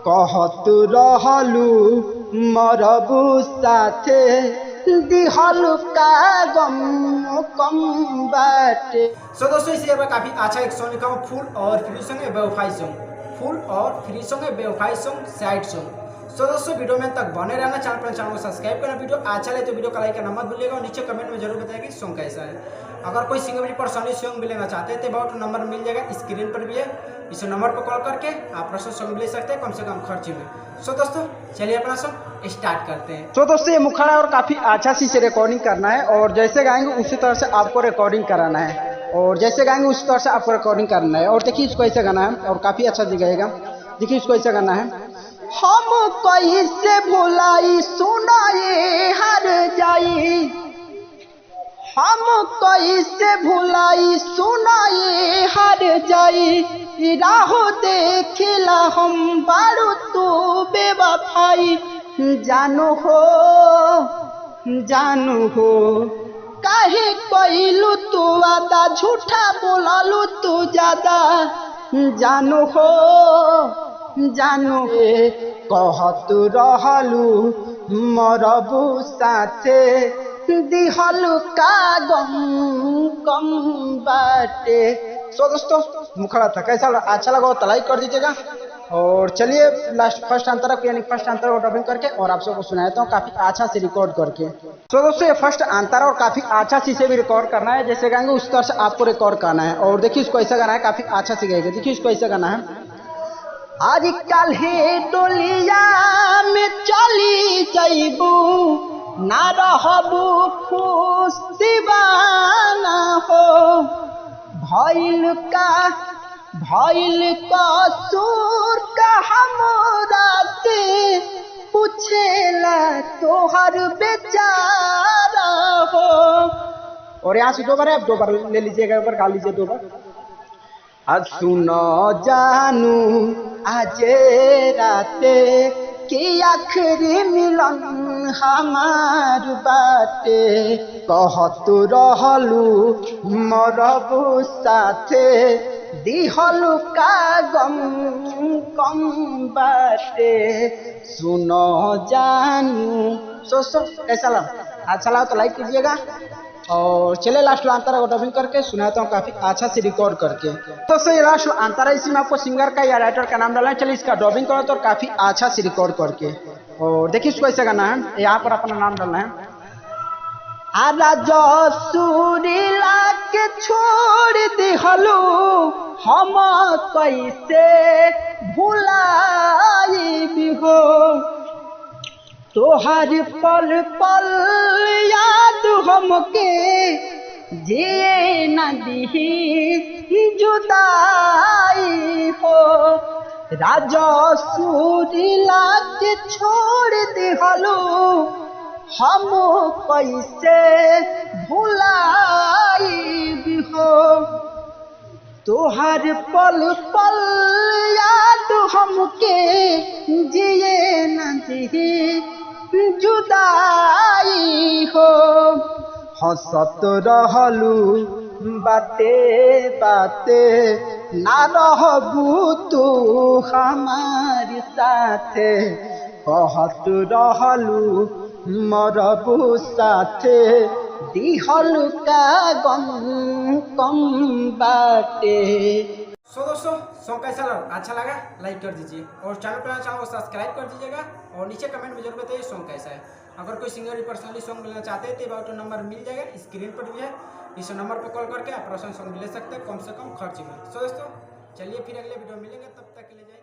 कहत रहलू मरबू साथे दिहलू का गम कम बाटे। सो दोस्तों इसी अब काफ़ी अच्छा एक सॉन्ग लिखा हूँ, फुल और फ्री सॉन्ग है बेवफाई सॉन्ग, फुल और फ्री सॉन्ग है बेवफाई सॉन्ग सैड सॉन्ग। सो दोस्तों वीडियो में तक बने रहना, चैनल को सब्सक्राइब करना, वीडियो अच्छा लगे तो वीडियो को लाइक करना मत भूलिएगा और नीचे कमेंट में जरूर बताइए कि सॉन्ग कैसा है। अगर कोई सिंगर पर्सनली सॉन्ग भी लेना चाहते हैं तो बहुत नंबर मिल जाएगा, स्क्रीन पर भी है, इस नंबर पर कॉल करके आप पर्सनल सॉन्ग ले सकते हैं कम से कम खर्चे में। सो दोस्तों चलिए अपना सॉन्ग स्टार्ट करते हैं। तो दोस्तों ये मुखड़ा और काफ़ी अच्छा से रिकॉर्डिंग करना है और जैसे गाएंगे उसी तरह से आपको रिकॉर्डिंग कराना है और जैसे गाएंगे उसी तरह से आपको रिकॉर्डिंग करना है। और देखिए इसको ऐसे गाना है और काफ़ी अच्छा दिखेगा। देखिए इसको ऐसे गाना है। हम कैसे भुलाई सुनाए हर जाई, हम कैसे भुलाई सुनाए हर जाई, राह देखला हम बारू तू बेवफाई। जानू हो काहे कइलू तू वादा, झूठा बोललू तू ज्यादा। जानू कहत रहलू मरबू साथे दिहलू का गम कम बाटे। सो दोस्तों मुखड़ा था, कैसा अच्छा लगा तो लाइक कर दीजिएगा और चलिए लास्ट फर्स्ट अंतरा यानी फर्स्ट अंतरा को डबिंग करके और आप सबको सुनाता हूँ काफी अच्छा से रिकॉर्ड करके। तो दोस्तों ये फर्स्ट अंतरा और काफी अच्छा से भी रिकॉर्ड करना है, जैसे गाएंगे उस तरह से आपको रिकॉर्ड करना है। और देखिए इसको ऐसा गाना है, काफी अच्छा से गाएगा। देखिए इसको ऐसा गाना है। आज कल हे डोलिया में चली जाइबू, ना रहबू खुश दीवाना हो। भइल का सूर का हमरा से पूछेला तोहर बेचारा हो। और यहाँ से दो बार है, आप दो बार ले लीजिएगा, एक बार गा लीजिए दो बार। आज सुनो जानू आजे राते कि आखिरी मिलन हमार बाटे। कहत रहलू मरबू साथे दिहलू का गम कम बाटे। सुनो जानू। सो कैसा लगा? अच्छा लगा तो लाइक कीजिएगा और चले लास्ट अंतरा को डबिंग करके सुनाता हूँ काफी अच्छा से रिकॉर्ड करके। तो सही लास्ट अंतरा, इसी में आपको सिंगर का या राइटर का नाम डालना है। चलिए इसका डबिंग करो तो काफी अच्छा से रिकॉर्ड करके। और देखिए इसको ऐसे गाना है, यहाँ पर अपना नाम डालना है। आरा जो सुरीला के छोड़ दिहलू हम कैसे भुलाई भी हो। तोहर पल पल याद हमके जिए न दिही जुदाई हो। राजा सुरीला के छोड़ दिहलू हम कैसे भुलाई भी हो। तोहर पल पल याद हमके जिए न दिही जुदाई हो। हंसत रहलू बाते बाते, ना रहबू तू हमार साथे। कहत रहलू मरबू साथे दिहलू का गम कम बाटे। सो दोस्तों सॉन्ग कैसा लगा? अच्छा लगा लाइक कर दीजिए और चैनल को सब्सक्राइब कर दीजिएगा और नीचे कमेंट में जरूर बताइए सॉन्ग कैसा है। अगर कोई सिंगर पर्सनली सॉन्ग लेना चाहते हैं तो बाउट नंबर मिल जाएगा, स्क्रीन पर भी है, इस नंबर पर कॉल करके आप पर्सनल सॉन्ग ले सकते हैं कम से कम खर्च में। सो दोस्तों चलिए फिर अगले वीडियो मिलेंगे, तब तक के लिए।